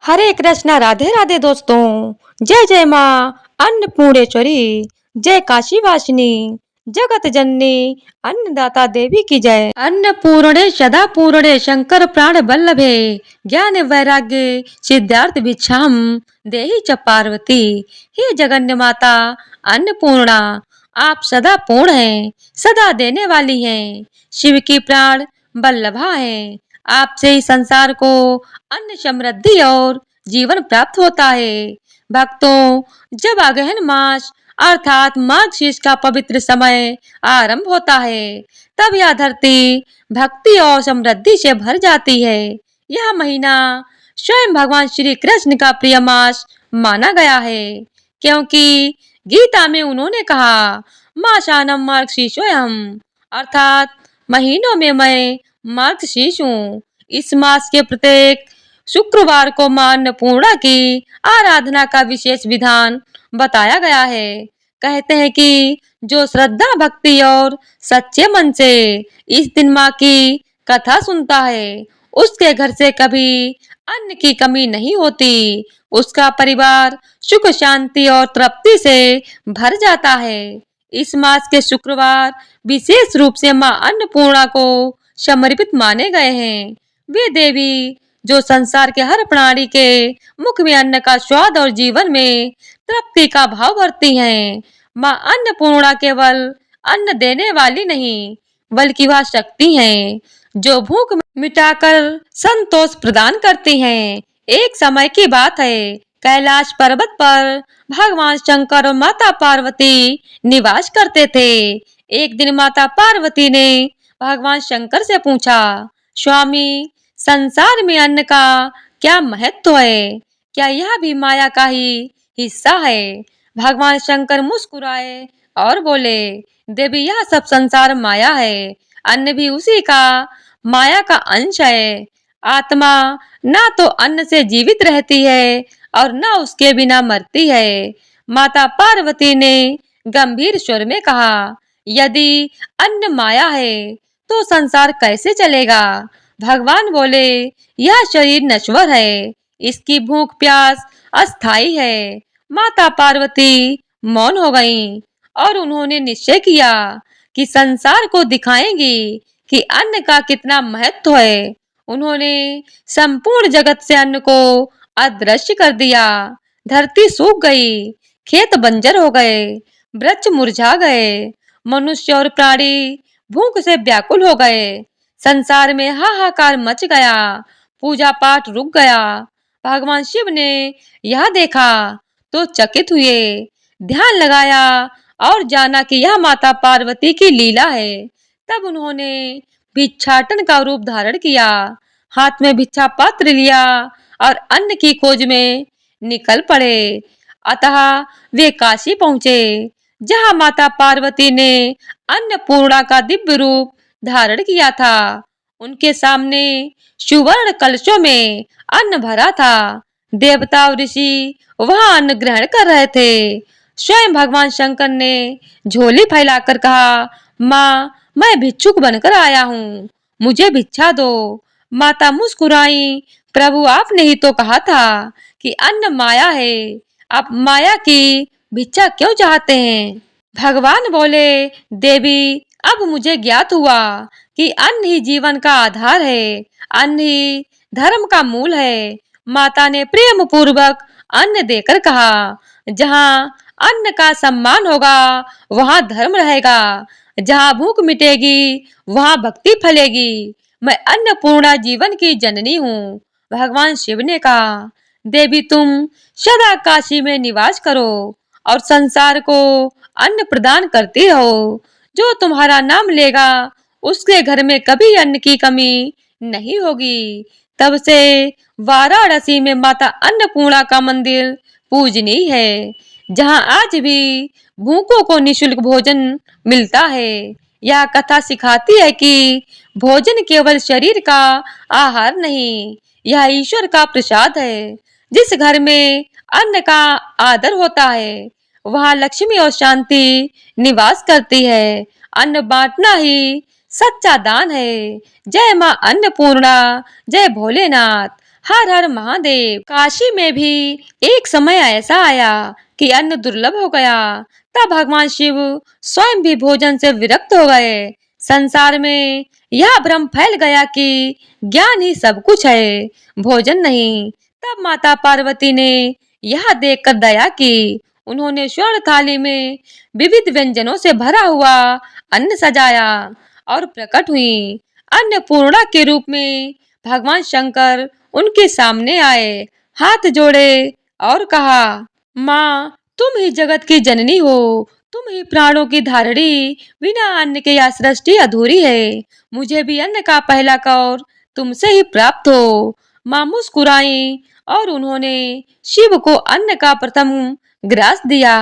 हरे कृष्णा, राधे राधे दोस्तों। जय जय माँ अन्नपूर्णेश्वरी, जय काशी वासिनी, जगत जननी अन्नदाता देवी की जय। अन्नपूर्णे सदा पूर्णे शंकर प्राण बल्लभे, ज्ञान वैराग्य सिद्धार्थ भिक्षाम देहि च पार्वती। हे जगन्य माता अन्नपूर्णा, आप सदा पूर्ण हैं, सदा देने वाली हैं, शिव की प्राण बल्लभा हैं। आपसे ही संसार को अन्न समृद्धि और जीवन प्राप्त होता है। भक्तों, जब अगहन मास अर्थात मार्गशीर्ष का पवित्र समय आरंभ होता है, तब यह धरती भक्ति और समृद्धि से भर जाती है। यह महीना स्वयं भगवान श्री कृष्ण का प्रिय मास माना गया है, क्योंकि गीता में उन्होंने कहा, मासानम मार्गशीर्षोऽहम्, अर्थात महीनों में मैं मार्गशीर्ष हूँ। इस मास के प्रत्येक शुक्रवार को मां अन्नपूर्णा की आराधना का विशेष विधान बताया गया है। कहते हैं कि जो श्रद्धा भक्ति और सच्चे मन से इस दिन माँ की कथा सुनता है, उसके घर से कभी अन्न की कमी नहीं होती। उसका परिवार सुख शांति और तृप्ति से भर जाता है। इस मास के शुक्रवार विशेष रूप से मां अन्नपूर्णा को समर्पित माने गए हैं। वे देवी जो संसार के हर प्राणी के मुख में अन्न का स्वाद और जीवन में तृप्ति का भाव भरती हैं। मां अन्नपूर्णा केवल अन्न देने वाली नहीं, बल्कि वह शक्ति हैं जो भूख मिटाकर संतोष प्रदान करती हैं। एक समय की बात है, कैलाश पर्वत पर भगवान शंकर और माता पार्वती निवास करते थे। एक दिन माता पार्वती ने भगवान शंकर से पूछा, स्वामी, संसार में अन्न का क्या महत्व है? क्या यह भी माया का ही हिस्सा है? भगवान शंकर मुस्कुराए और बोले, देवी, यह सब संसार माया है, अन्न भी उसी का माया का अंश है। आत्मा ना तो अन्न से जीवित रहती है और ना उसके बिना मरती है। माता पार्वती ने गंभीर स्वर में कहा, यदि अन्न माया है तो संसार कैसे चलेगा? भगवान बोले, यह शरीर नश्वर है, इसकी भूख प्यास अस्थाई है। माता पार्वती मौन हो गईं और उन्होंने निश्चय किया कि संसार को दिखाएंगी कि अन्न का कितना महत्व है। उन्होंने संपूर्ण जगत से अन्न को अदृश्य कर दिया। धरती सूख गई, खेत बंजर हो गए, वृक्ष मुरझा गए, मनुष्य और प्राणी भूख से व्याकुल हो गए। संसार में हाहाकार मच गया, पूजा पाठ रुक गया। भगवान शिव ने यह देखा तो चकित हुए, ध्यान लगाया और जाना कि यह माता पार्वती की लीला है। तब उन्होंने भिक्षाटन का रूप धारण किया, हाथ में भिक्षा पात्र लिया और अन्न की खोज में निकल पड़े। अतः वे काशी पहुंचे, जहां माता पार्वती ने अन्नपूर्णा का दिव्य रूप धारण किया था। उनके सामने सुवर्ण कलशों में अन्न भरा था। देवता और ऋषि वहां अन्न ग्रहण कर रहे थे। स्वयं भगवान शंकर ने झोली फैलाकर कहा, माँ, मैं भिक्षुक बनकर आया हूँ, मुझे भिक्षा दो। माता मुस्कुराई, प्रभु, आपने ही तो कहा था कि अन्न माया है, आप माया की भिक्षा क्यों चाहते हैं? भगवान बोले, देवी, अब मुझे ज्ञात हुआ कि अन्न ही जीवन का आधार है, अन्न ही धर्म का मूल है। माता ने प्रेम पूर्वक अन्न देकर कहा, जहाँ अन्न का सम्मान होगा वहाँ धर्म रहेगा, जहाँ भूख मिटेगी वहाँ भक्ति फलेगी। मैं अन्नपूर्णा जीवन की जननी हूँ। भगवान शिव ने कहा, देवी, तुम सदा काशी में निवास करो और संसार को अन्न प्रदान करती रहो। जो तुम्हारा नाम लेगा उसके घर में कभी अन्न की कमी नहीं होगी। तब से वाराणसी में माता अन्नपूर्णा का मंदिर पूजनीय है, जहां आज भी भूखों को निशुल्क भोजन मिलता है। यह कथा सिखाती है कि भोजन केवल शरीर का आहार नहीं, यह ईश्वर का प्रसाद है। जिस घर में अन्न का आदर होता है, वहाँ लक्ष्मी और शांति निवास करती है। अन्न बांटना ही सच्चा दान है। जय माँ अन्नपूर्णा, जय भोलेनाथ। हर हर महादेव। काशी में भी एक समय ऐसा आया कि अन्न दुर्लभ हो गया। तब भगवान शिव स्वयं भी भोजन से विरक्त हो गए। संसार में यह भ्रम फैल गया कि ज्ञान ही सब कुछ है, भोजन नहीं। तब माता पार्वती ने यह देखकर दया की। उन्होंने स्वर्ण थाली में विविध व्यंजनों से भरा हुआ अन्न सजाया और प्रकट हुई। अन्नपूर्णा के रूप में भगवान शंकर उनके सामने आए, हाथ जोड़े और कहा, माँ तुम ही जगत की जननी हो, तुम ही प्राणों की धारणी, बिना अन्न के यह सृष्टि अधूरी है। मुझे भी अन्न का पहला कौर तुमसे ही प्राप्त हो। माँ मुस्कुराई और उन्होंने शिव को अन्न का प्रथम ग्रास दिया।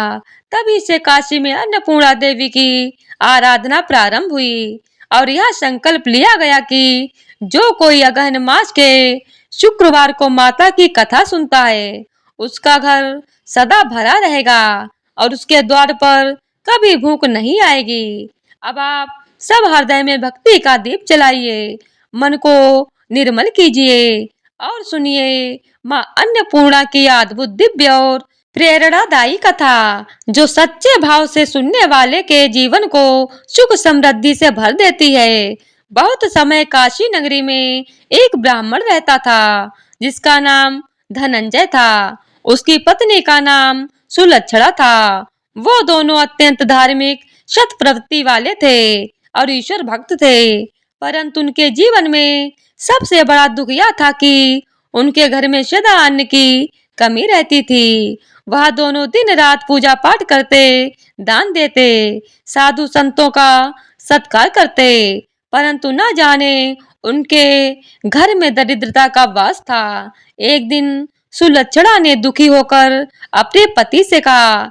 तभी से काशी में अन्नपूर्णा देवी की आराधना प्रारंभ हुई और यह संकल्प लिया गया कि जो कोई अगहन मास के शुक्रवार को माता की कथा सुनता है, उसका घर सदा भरा रहेगा और उसके द्वार पर कभी भूख नहीं आएगी। अब आप सब हृदय में भक्ति का दीप जलाइए, मन को निर्मल कीजिए और सुनिए माँ अन्नपूर्णा की अद्भुत दिव्य और प्रेरणादायी कथा, जो सच्चे भाव से सुनने वाले के जीवन को सुख समृद्धि से भर देती है। बहुत समय काशी नगरी में एक ब्राह्मण रहता था, जिसका नाम धनंजय था। उसकी पत्नी का नाम सुलक्षणा था। वो दोनों अत्यंत धार्मिक, सत प्रवृत्ति वाले थे और ईश्वर भक्त थे। परंतु उनके जीवन में सबसे बड़ा दुख यह था कि उनके घर में सदा अन्न की कमी रहती थी। वह दोनों दिन रात पूजा पाठ करते, दान देते, साधु संतों का सत्कार करते, परंतु न जाने उनके घर में दरिद्रता का वास था। एक दिन सुलक्षणा ने दुखी होकर अपने पति से कहा,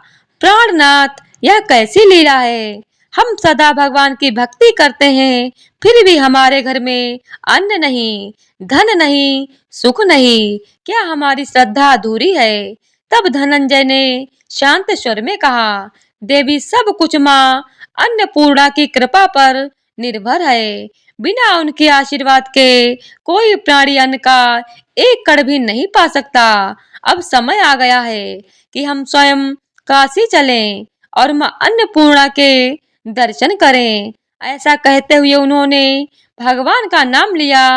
प्राणनाथ यह कैसी लीला है, हम सदा भगवान की भक्ति करते हैं, फिर भी हमारे घर में अन्न नहीं, धन नहीं, सुख नहीं, क्या हमारी श्रद्धा अधूरी है। तब धनंजय ने शांत स्वर में कहा, देवी सब कुछ माँ अन्नपूर्णा की कृपा पर निर्भर है। बिना उनके आशीर्वाद के कोई प्राणी अन्न का एक कण भी नहीं पा सकता। अब समय आ गया है कि हम स्वयं काशी चलें और माँ अन्नपूर्णा के दर्शन करें। ऐसा कहते हुए उन्होंने भगवान का नाम लिया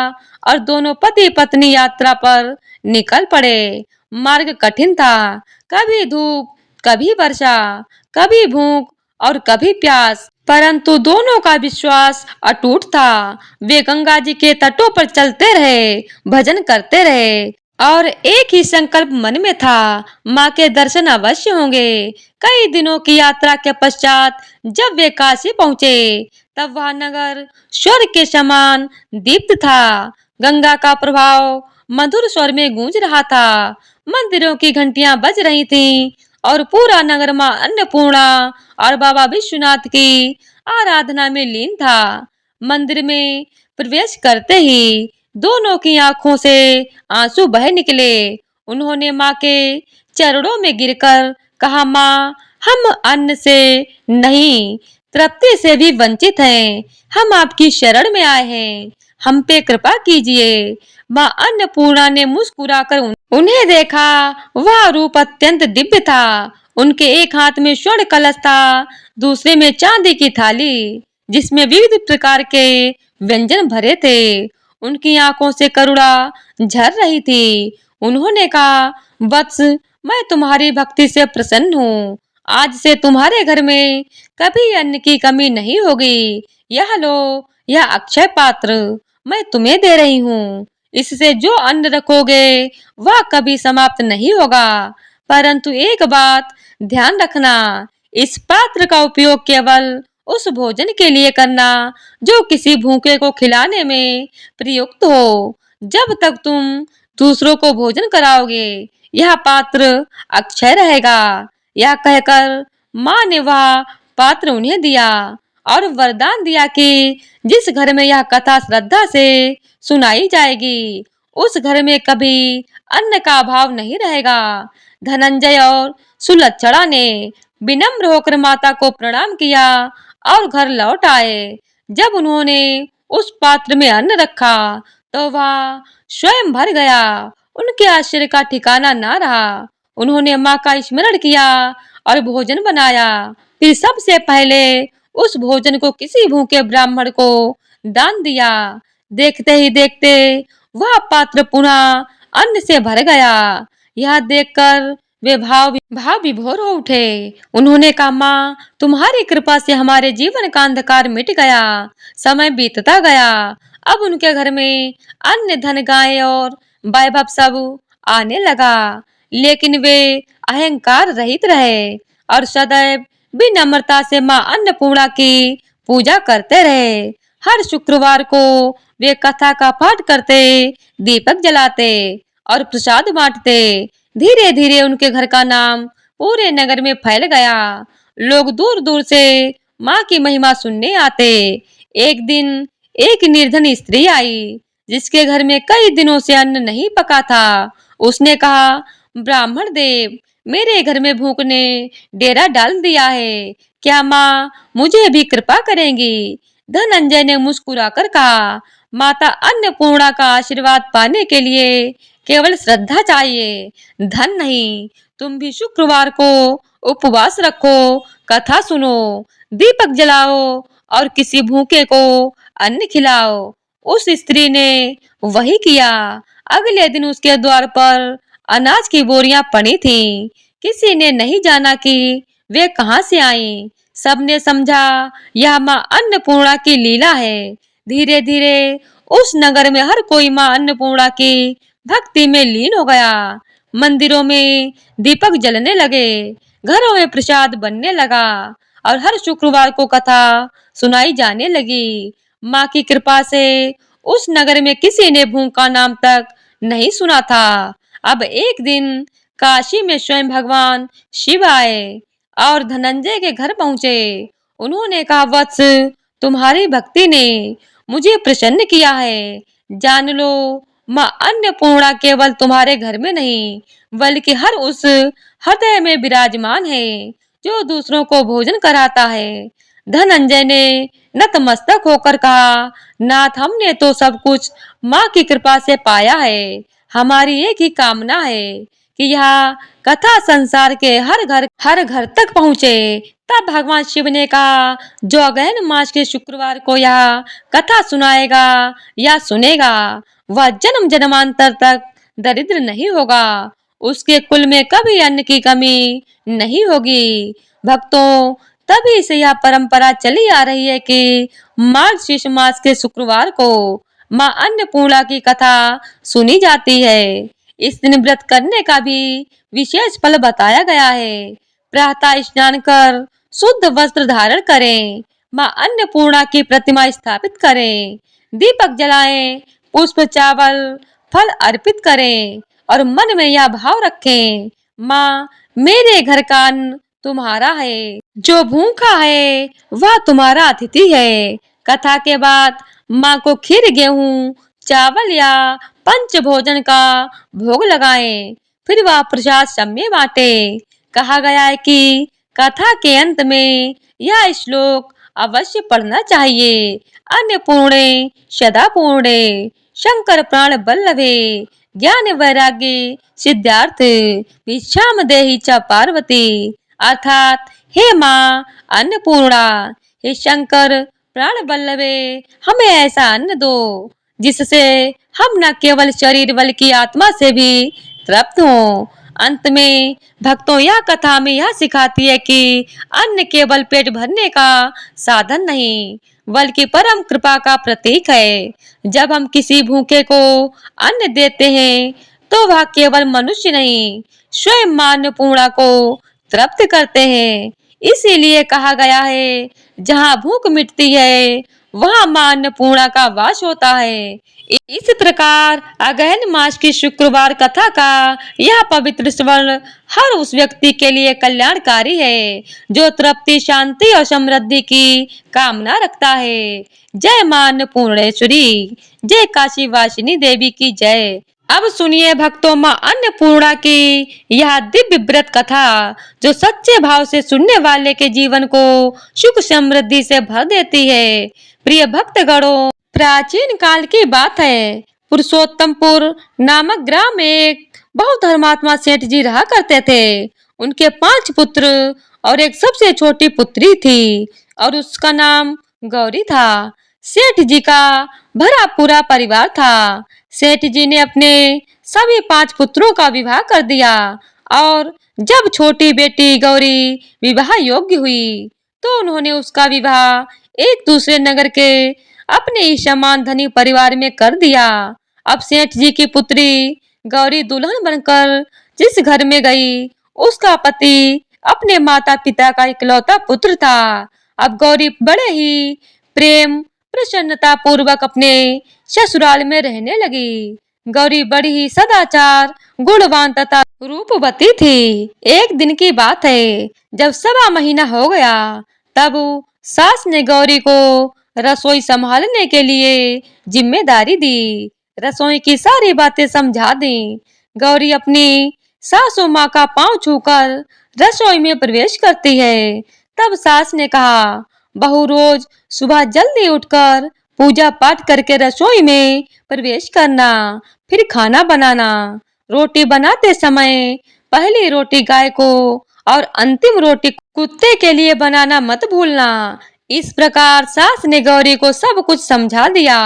और दोनों पति पत्नी यात्रा पर निकल पड़े। मार्ग कठिन था, कभी धूप, कभी वर्षा, कभी भूख और कभी प्यास, परंतु दोनों का विश्वास अटूट था। वे गंगा जी के तटों पर चलते रहे, भजन करते रहे और एक ही संकल्प मन में था, माँ के दर्शन अवश्य होंगे। कई दिनों की यात्रा के पश्चात जब वे काशी पहुँचे, तब वह नगर स्वर्ग के समान दीप्त था। गंगा का प्रभाव मधुर स्वर में गूंज रहा था, मंदिरों की घंटियां बज रही थीं और पूरा नगर माँ अन्नपूर्णा और बाबा विश्वनाथ की आराधना में लीन था। मंदिर में प्रवेश करते ही दोनों की आंखों से आंसू बह निकले। उन्होंने माँ के चरणों में गिरकर कहा, माँ हम अन्न से नहीं, तृप्ति से भी वंचित हैं। हम आपकी शरण में आए हैं, हम पे कृपा कीजिए। माँ अन्नपूर्णा ने मुस्कुराकर उन्हें देखा। वह रूप अत्यंत दिव्य था। उनके एक हाथ में स्वर्ण कलश था, दूसरे में चांदी की थाली, जिसमें विविध प्रकार के व्यंजन भरे थे। उनकी आंखों से करुणा झर रही थी। उन्होंने कहा, वत्स मैं तुम्हारी भक्ति से प्रसन्न हूँ। आज से तुम्हारे घर में कभी अन्न की कमी नहीं होगी। यह लो, यह अक्षय पात्र मैं तुम्हें दे रही हूँ। इससे जो अन्न रखोगे वह कभी समाप्त नहीं होगा। परंतु एक बात ध्यान रखना, इस पात्र का उपयोग केवल उस भोजन के लिए करना जो किसी भूखे को खिलाने में प्रयुक्त हो। जब तक तुम दूसरों को भोजन कराओगे, यह पात्र अक्षय रहेगा। यह कहकर माँ ने वह पात्र उन्हें दिया और वरदान दिया कि जिस घर में यह कथा श्रद्धा से सुनाई जाएगी, उस घर में कभी अन्न का अभाव नहीं रहेगा। धनंजय और सुलक्षणा ने विनम्र होकर माता को प्रणाम किया और घर लौट आए। जब उन्होंने उस पात्र में अन्न रखा तो वह स्वयं भर गया उनके आश्चर्य का ठिकाना ना रहा। उन्होंने माँ का स्मरण किया और भोजन बनाया। फिर सबसे पहले उस भोजन को किसी भूखे ब्राह्मण को दान दिया। देखते ही देखते वह पात्र पुनः अन्न से भर गया। यह देखकर वे भाव विभोर हो उठे। उन्होंने कहा, माँ, तुम्हारी कृपा से हमारे जीवन का अंधकार मिट गया। समय बीतता गया। अब उनके घर में अन्न, धन, गाय और वैभव सब आने लगा, लेकिन वे अहंकार रहित रहे और सदैव विनम्रता से माँ अन्नपूर्णा की पूजा करते रहे। हर शुक्रवार को वे कथा का पाठ करते, दीपक जलाते और प्रसाद बांटते। धीरे धीरे उनके घर का नाम पूरे नगर में फैल गया। लोग दूर दूर से माँ की महिमा सुनने आते। एक दिन एक निर्धन स्त्री आई जिसके घर में कई दिनों से अन्न नहीं पका था। उसने कहा, ब्राह्मण देव, मेरे घर में भूख ने डेरा डाल दिया है। क्या माँ मुझे भी कृपा करेंगी? धनंजय ने मुस्कुराकर कहा, माता अन्नपूर्णा का आशीर्वाद पाने के लिए केवल श्रद्धा चाहिए, धन नहीं। तुम भी शुक्रवार को उपवास रखो, कथा सुनो, दीपक जलाओ और किसी भूखे को अन्न खिलाओ। उस स्त्री ने वही किया। अगले दिन उसके द्वार पर अनाज की बोरियां पड़ी थीं। किसी ने नहीं जाना कि वे कहां से आईं। सबने समझा यह माँ अन्नपूर्णा की लीला है। धीरे धीरे उस नगर में हर कोई माँ अन्नपूर्णा की भक्ति में लीन हो गया। मंदिरों में दीपक जलने लगे, घरों में प्रसाद बनने लगा और हर शुक्रवार को कथा सुनाई जाने लगी। माँ की कृपा से उस नगर में किसी ने भूख का नाम तक नहीं सुना था। अब एक दिन काशी में स्वयं भगवान शिव आए और धनंजय के घर पहुंचे। उन्होंने कहा, वत्स, तुम्हारी भक्ति ने मुझे प्रसन्न किया है। जान लो, माँ अन्नपूर्णा केवल तुम्हारे घर में नहीं बल्कि हर उस हृदय में विराजमान है जो दूसरों को भोजन कराता है। धनंजय ने नतमस्तक होकर कहा, नाथ, हमने तो सब कुछ माँ की कृपा से पाया है। हमारी एक ही कामना है कि यह कथा संसार के हर घर तक पहुँचे। तब भगवान शिव ने कहा, जो अगहन मास के शुक्रवार को यह कथा सुनाएगा या सुनेगा, वह जन्म जन्मांतर तक दरिद्र नहीं होगा। उसके कुल में कभी अन्न की कमी नहीं होगी। भक्तों, तभी से यह परंपरा चली आ रही है कि मार्गशीर्ष मास के शुक्रवार को माँ अन्नपूर्णा की कथा सुनी जाती है। इस दिन व्रत करने का भी विशेष फल बताया गया है। प्रातः स्नान कर शुद्ध वस्त्र धारण करें, माँ अन्नपूर्णा की प्रतिमा स्थापित करें, दीपक जलाएं, पुष्प, चावल, फल अर्पित करें और मन में यह भाव रखें, माँ, मेरे घर का अन्न तुम्हारा है, जो भूखा है वह तुम्हारा अतिथि है। कथा के बाद माँ को खीर, गेहूं, चावल या पंच भोजन का भोग लगाएं। फिर वह प्रसाद सबमें बांटे। कहा गया है कि कथा के अंत में यह श्लोक अवश्य पढ़ना चाहिए। अन्नपूर्णे सदा पूर्णे, शंकर प्राण बल्लभे, ज्ञान वैराग्य सिद्धार्थ, भिक्षाम देहि च पार्वती। अर्थात, हे माँ अन्नपूर्णा, हे शंकर प्राण बल्लभे, हमें ऐसा अन्न दो जिससे हम न केवल शरीर बल्कि आत्मा से भी तृप्त हों। अंत में भक्तों, यह कथा में यह सिखाती है कि अन्न केवल पेट भरने का साधन नहीं बल्कि परम कृपा का प्रतीक है। जब हम किसी भूखे को अन्न देते हैं तो वह केवल मनुष्य नहीं, स्वयं माँ अन्नपूर्णा को तृप्त करते हैं। इसीलिए कहा गया है, जहाँ भूख मिटती है वहाँ माँ अन्नपूर्णा का वास होता है। इस प्रकार अगहन मास की शुक्रवार कथा का यह पवित्र स्वर्ण हर उस व्यक्ति के लिए कल्याणकारी है जो तृप्ति, शांति और समृद्धि की कामना रखता है। जय माँ अन्नपूर्णेश्वरी, जय काशी वासिनी देवी की जय। अब सुनिए भक्तों, माँ अन्नपूर्णा की यह दिव्य व्रत कथा जो सच्चे भाव से सुनने वाले के जीवन को सुख समृद्धि से भर देती है। प्रिय भक्तगणों, प्राचीन काल की बात है। पुरुषोत्तमपुर नामक ग्राम में एक बहुत धर्मात्मा सेठ जी रहा करते थे। उनके 5 पुत्र और एक सबसे छोटी पुत्री थी और उसका नाम गौरी था। सेठ जी का भरा पूरा परिवार था। सेठ जी ने अपने सभी 5 पुत्रों का विवाह कर दिया और जब छोटी बेटी गौरी विवाह योग्य हुई तो उन्होंने उसका विवाह एक दूसरे नगर के अपने ही समान धनी परिवार में कर दिया। अब सेठ जी की पुत्री गौरी दुल्हन बनकर जिस घर में गई उसका पति अपने माता पिता का इकलौता पुत्र था। अब गौरी बड़े ही प्रेम प्रसन्नता पूर्वक अपने ससुराल में रहने लगी। गौरी बड़ी ही सदाचार गुणवान तथा रूपवती थी। एक दिन की बात है, जब 1.25 महीना हो गया तब सास ने गौरी को रसोई संभालने के लिए जिम्मेदारी दी। रसोई की सारी बातें समझा दी। गौरी अपनी सासू माँ का पांव छूकर रसोई में प्रवेश करती है। तब सास ने कहा, बहू रोज सुबह जल्दी उठकर पूजा पाठ करके रसोई में प्रवेश करना, फिर खाना बनाना। रोटी बनाते समय पहली रोटी गाय को और अंतिम रोटी कुत्ते के लिए बनाना मत भूलना। इस प्रकार सास ने गौरी को सब कुछ समझा दिया।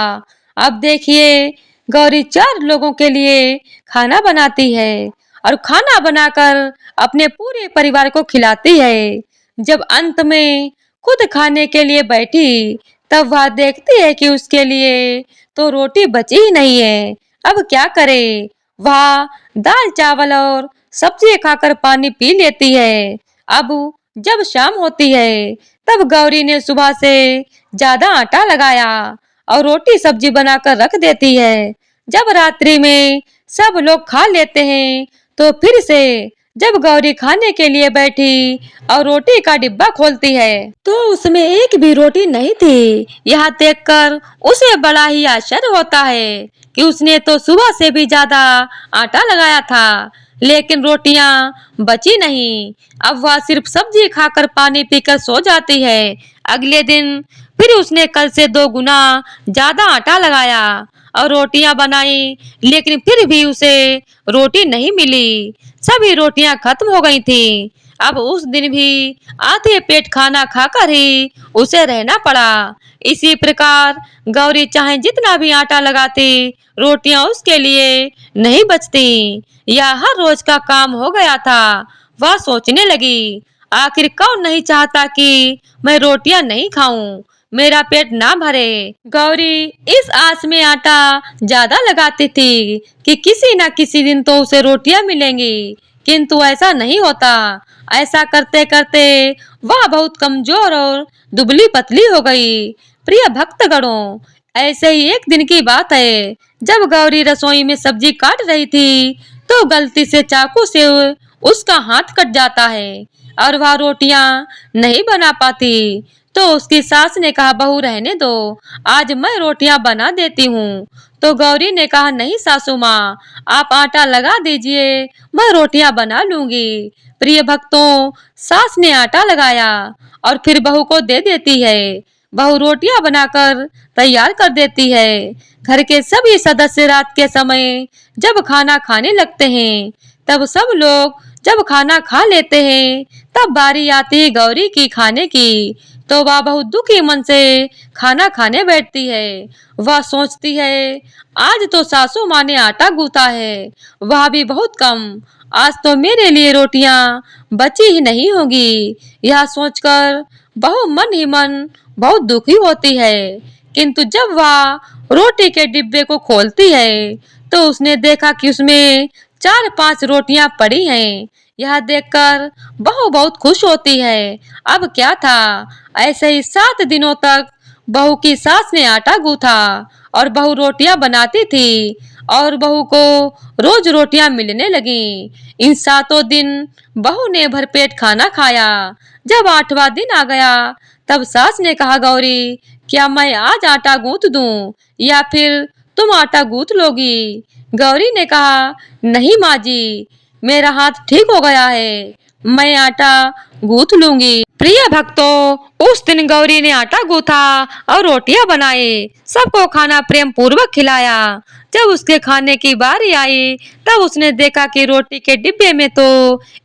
अब देखिए, गौरी 4 लोगों के लिए खाना बनाती है और खाना बनाकर अपने पूरे परिवार को खिलाती है। जब अंत में खुद खाने के लिए बैठी तब वह देखती है कि उसके लिए तो रोटी बची ही नहीं है। अब क्या करे? वह दाल चावल और सब्जी खाकर पानी पी लेती है। अब जब शाम होती है तब गौरी ने सुबह से ज्यादा आटा लगाया और रोटी सब्जी बनाकर रख देती है। जब रात्रि में सब लोग खा लेते हैं तो फिर से जब गौरी खाने के लिए बैठी और रोटी का डिब्बा खोलती है तो उसमें एक भी रोटी नहीं थी। यह देखकर उसे बड़ा ही आश्चर्य होता है कि उसने तो सुबह से भी ज्यादा आटा लगाया था लेकिन रोटियां बची नहीं। अब वह सिर्फ सब्जी खाकर पानी पीकर सो जाती है। अगले दिन फिर उसने कल से 2 गुना ज्यादा आटा लगाया और रोटियां बनाई लेकिन फिर भी उसे रोटी नहीं मिली। सभी रोटियां खत्म हो गई थी। अब उस दिन भी आधे पेट खाना खाकर ही उसे रहना पड़ा। इसी प्रकार गौरी चाहे जितना भी आटा लगाती रोटियां उसके लिए नहीं बचती। यह हर रोज का काम हो गया था। वह सोचने लगी, आखिर कौन नहीं चाहता कि मैं रोटियां नहीं खाऊं, मेरा पेट ना भरे। गौरी इस आस में आटा ज्यादा लगाती थी कि किसी न किसी दिन तो उसे रोटियां मिलेंगी, किंतु ऐसा नहीं होता। ऐसा करते करते वह बहुत कमजोर और दुबली पतली हो गई। प्रिय भक्तगणों, ऐसे ही एक दिन की बात है, जब गौरी रसोई में सब्जी काट रही थी तो गलती से चाकू से उसका हाथ कट जाता है और वह रोटियां नहीं बना पाती। तो उसकी सास ने कहा, बहू रहने दो, आज मैं रोटियां बना देती हूँ। तो गौरी ने कहा, नहीं सासू माँ, आप आटा लगा दीजिए, मैं रोटियां बना लूंगी। प्रिय भक्तों, सास ने आटा लगाया और फिर बहू को दे देती है। बहू रोटियां बनाकर तैयार कर देती है। घर के सभी सदस्य रात के समय जब खाना खाने लगते हैं तब सब लोग जब खाना खा लेते हैं तब बारी आती है गौरी की खाने की। तो वह बहुत दुखी मन से खाना खाने बैठती है। वह सोचती है, आज तो सासू माँ ने आटा गूंथा है, वह भी बहुत कम, आज तो मेरे लिए रोटियां बची ही नहीं होगी। यह सोचकर बहू मन ही मन बहुत दुखी होती है। किंतु जब वह रोटी के डिब्बे को खोलती है तो उसने देखा कि उसमें 4-5 रोटियां पड़ी हैं। यह देखकर बहू बहुत खुश होती है। अब क्या था, ऐसे ही 7 दिनों तक बहू की सास ने आटा गूंथा और बहू रोटियां बनाती थी और बहू को रोज रोटियां मिलने लगी। इन 7 दिन बहू ने भरपेट खाना खाया। जब 8वां दिन आ गया तब सास ने कहा, गौरी, क्या मैं आज आटा गूंथ दूं या फिर तुम आटा गूंथ लोगी? गौरी ने कहा, नहीं माँ जी, मेरा हाथ ठीक हो गया है, मैं आटा गूंथ लूंगी। प्रिय भक्तों, उस दिन गौरी ने आटा गूंथा और रोटियां बनाई, सबको खाना प्रेम पूर्वक खिलाया। जब उसके खाने की बारी आई तब उसने देखा कि रोटी के डिब्बे में तो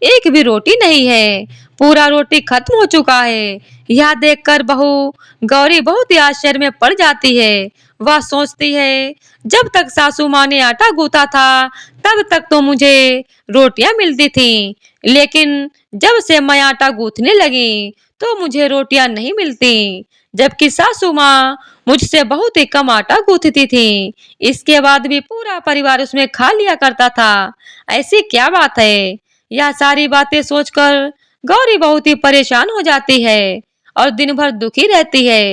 एक भी रोटी नहीं है, पूरा रोटी खत्म हो चुका है। यह देखकर बहू गौरी बहुत ही आश्चर्य में पड़ जाती है। वह सोचती है, जब तक सासू माँ ने आटा गूंथा था तब तक तो मुझे रोटियां मिलती थी, लेकिन जब से मैं आटा गूंथने लगी तो मुझे रोटियां नहीं मिलती, जबकि सासू माँ मुझसे बहुत ही कम आटा गूंथती थी। इसके बाद भी पूरा परिवार उसमें खा लिया करता था। ऐसी क्या बात है? यह सारी बातें सोचकर गौरी बहुत ही परेशान हो जाती है और दिन भर दुखी रहती है।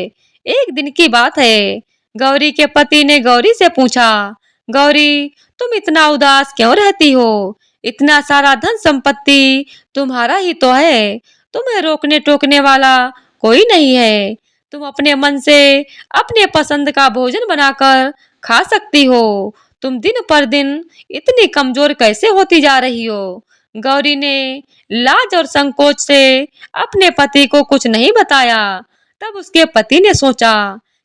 एक दिन की बात है, गौरी के पति ने गौरी से पूछा, गौरी, तुम इतना उदास क्यों रहती हो? इतना सारा धन संपत्ति तुम्हारा ही तो है, तुम्हें रोकने टोकने वाला कोई नहीं है। तुम अपने मन से अपने पसंद का भोजन बनाकर खा सकती हो। तुम दिन पर दिन इतनी कमजोर कैसे होती जा रही हो? गौरी ने लाज और संकोच से अपने पति को कुछ नहीं बताया। तब उसके पति ने सोचा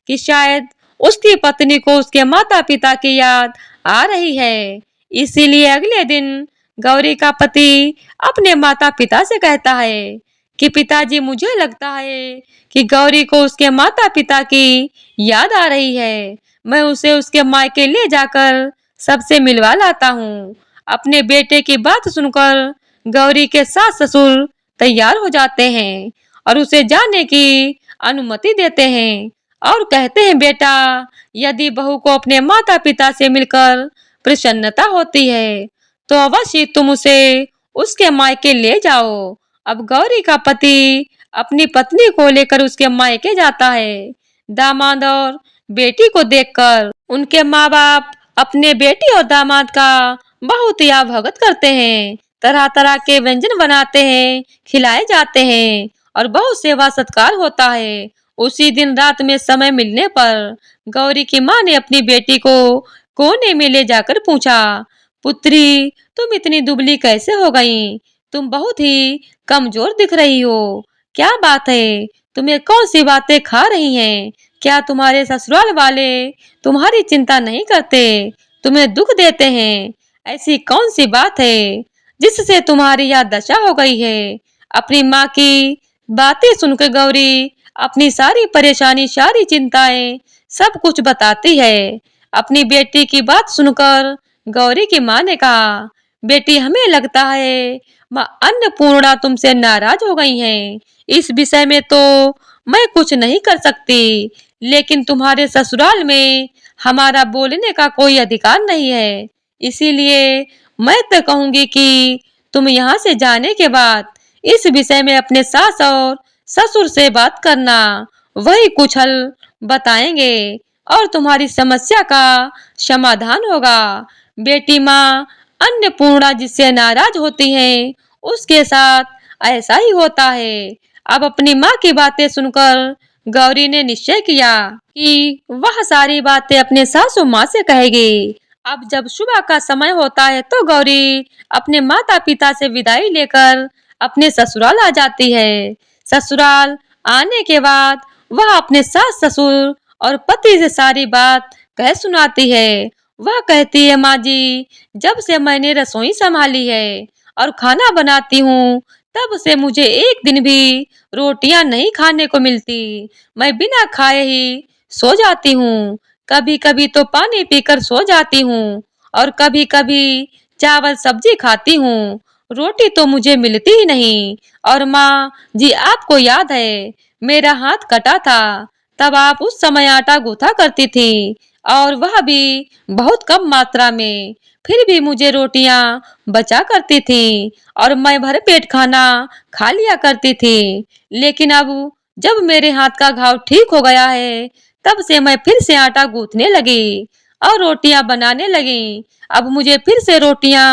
कि शायद उसकी पत्नी को उसके माता पिता की याद आ रही है। इसीलिए अगले दिन गौरी का पति अपने माता पिता से कहता है कि पिताजी, मुझे लगता है कि गौरी को उसके माता पिता की याद आ रही है। मैं उसे उसके मायके ले जाकर सबसे मिलवा लाता हूँ। अपने बेटे की बात सुनकर गौरी के सास ससुर तैयार हो जाते हैं और उसे जाने की अनुमति देते हैं और कहते हैं, बेटा, यदि बहू को अपने माता पिता से मिलकर प्रसन्नता होती है तो अवश्य तुम उसे उसके मायके ले जाओ। अब गौरी का पति अपनी पत्नी को लेकर उसके मायके जाता है। दामाद और बेटी को देखकर उनके माँ बाप अपने बेटी और दामाद का बहुत ही भगत करते हैं। तरह तरह के व्यंजन बनाते हैं, खिलाए जाते हैं और बहुत सेवा सत्कार होता है। उसी दिन रात में समय मिलने पर गौरी की माँ ने अपनी बेटी को कोने में ले जाकर पूछा, पुत्री, तुम इतनी दुबली कैसे हो गई? तुम बहुत ही कमजोर दिख रही हो। क्या बात है? तुम्हें कौन सी बातें खा रही हैं? क्या तुम्हारे ससुराल वाले तुम्हारी चिंता नहीं करते, तुम्हें दुख देते हैं? ऐसी कौन सी बात है जिससे तुम्हारी यह दशा हो गई है? अपनी माँ की बातें सुनकर गौरी अपनी सारी परेशानी, सारी चिंताएं सब कुछ बताती है। अपनी बेटी की बात सुनकर गौरी की माँ ने कहा, बेटी, हमें लगता है माँ अन्नपूर्णा तुमसे नाराज हो गई हैं। इस विषय में तो मैं कुछ नहीं कर सकती, लेकिन तुम्हारे ससुराल में हमारा बोलने का कोई अधिकार नहीं है। इसीलिए मैं तो कहूंगी कि तुम यहाँ से जाने के बाद इस विषय में अपने सास और ससुर से बात करना, वही कुछ हल बताएंगे और तुम्हारी समस्या का समाधान होगा। बेटी, माँ अन्नपूर्णा जिससे नाराज होती है उसके साथ ऐसा ही होता है। अब अपनी माँ की बातें सुनकर गौरी ने निश्चय किया कि वह सारी बातें अपने सासू माँ से कहेगी। अब जब सुबह का समय होता है तो गौरी अपने माता पिता से विदाई लेकर अपने ससुराल आ जाती है। ससुराल आने के बाद वह अपने सास ससुर और पति से सारी बात कह सुनाती है। वह कहती है, माँ जी, जब से मैंने रसोई संभाली है और खाना बनाती हूँ तब से मुझे एक दिन भी रोटियां नहीं खाने को मिलती। मैं बिना खाए ही सो जाती हूँ। कभी कभी तो पानी पीकर सो जाती हूँ और कभी कभी चावल सब्जी खाती हूँ। रोटी तो मुझे मिलती ही नहीं। और माँ जी, आपको याद है मेरा हाथ कटा था, तब आप उस समय आटा गूंथा करती थी और वह भी बहुत कम मात्रा में। फिर भी मुझे रोटियां बचा करती थी और मैं भर पेट खाना खा लिया करती थी। लेकिन अब जब मेरे हाथ का घाव ठीक हो गया है तब से मैं फिर से आटा गूंथने लगी और रोटियां बनाने लगी। अब मुझे फिर से रोटियां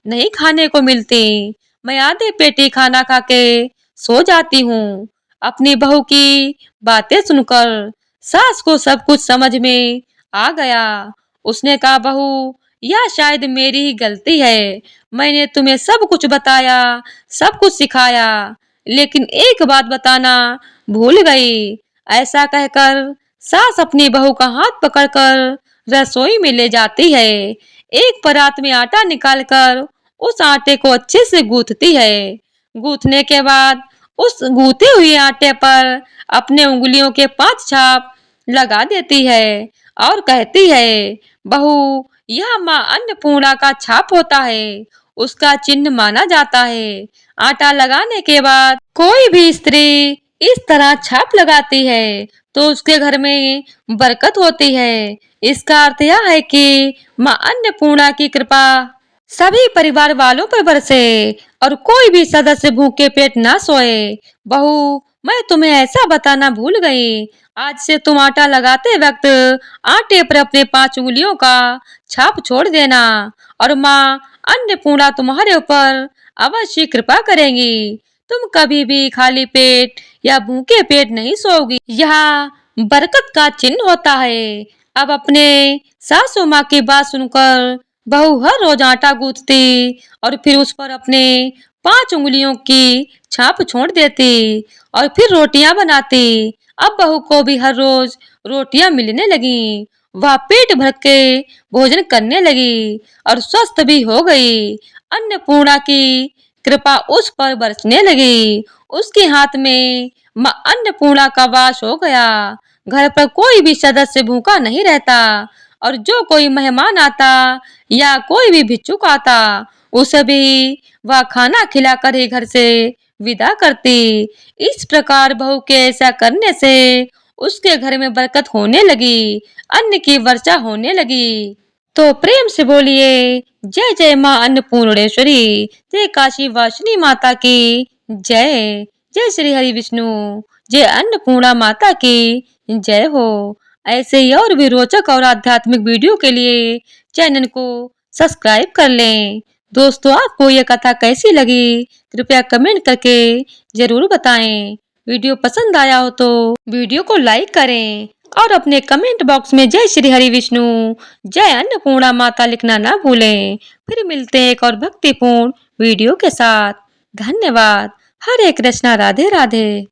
नहीं खाने को मिलती। मैं आधे पेटी खाना खा के सो जाती हूँ। अपनी बहू की बातें सुनकर सास को सब कुछ समझ में आ गया। उसने कहा, बहू, यह शायद मेरी ही गलती है। मैंने तुम्हें सब कुछ बताया, सब कुछ सिखाया, लेकिन एक बात बताना भूल गई। ऐसा कहकर सास अपनी बहू का हाथ पकड़कर रसोई में ले जाती है। एक परात में आटा निकालकर उस आटे को अच्छे से गूंथती है। गूंथने के बाद उस गूंथे हुए आटे पर अपने उंगलियों के 5 छाप लगा देती है और कहती है, बहू, यह माँ अन्नपूर्णा का छाप होता है, उसका चिन्ह माना जाता है। आटा लगाने के बाद कोई भी स्त्री इस तरह छाप लगाती है तो उसके घर में बरकत होती है। इसका अर्थ यह है कि माँ अन्नपूर्णा की कृपा सभी परिवार वालों पर बरसे और कोई भी सदस्य भूखे पेट ना सोए। बहू, मैं तुम्हें ऐसा बताना भूल गई। आज से तुम आटा लगाते वक्त आटे पर अपने 5 उंगलियों का छाप छोड़ देना और माँ अन्नपूर्णा तुम्हारे ऊपर अवश्य कृपा करेंगी। तुम कभी भी खाली पेट या भूखे पेट नहीं सोओगी। यह बरकत का चिन्ह होता है। अब अपने सासू माँ की बात सुनकर बहू हर रोज आटा गूंथती और फिर उस पर अपने 5 उंगलियों की छाप छोड़ देती और फिर रोटियां बनाती। अब बहू को भी हर रोज रोटियां मिलने लगी। वह पेट भर के भोजन करने लगी और स्वस्थ भी हो गई। अन्नपूर्णा की कृपा उस पर बरसने लगी। उसके हाथ में माँ अन्नपूर्णा का वास हो गया। घर पर कोई भी सदस्य भूखा नहीं रहता और जो कोई मेहमान आता या कोई भी भिक्षुक आता उसे भी वह खाना खिलाकर ही घर से विदा करती। इस प्रकार बहू के ऐसा करने से उसके घर में बरकत होने लगी, अन्न की वर्षा होने लगी। तो प्रेम से बोलिए, जय जय माँ अन्नपूर्णेश्वरी, जय काशी वासिनी माता की जय। जय श्री हरि विष्णु, जय अन्नपूर्णा माता की जय हो। ऐसे ही और भी रोचक और आध्यात्मिक वीडियो के लिए चैनल को सब्सक्राइब कर लें। दोस्तों, आपको यह कथा कैसी लगी कृपया कमेंट करके जरूर बताएं। वीडियो पसंद आया हो तो वीडियो को लाइक करें और अपने कमेंट बॉक्स में जय श्री हरि विष्णु, जय अन्नपूर्णा माता लिखना ना भूलें। फिर मिलते हैं एक और भक्तिपूर्ण वीडियो के साथ। धन्यवाद। हरे कृष्णा, राधे राधे।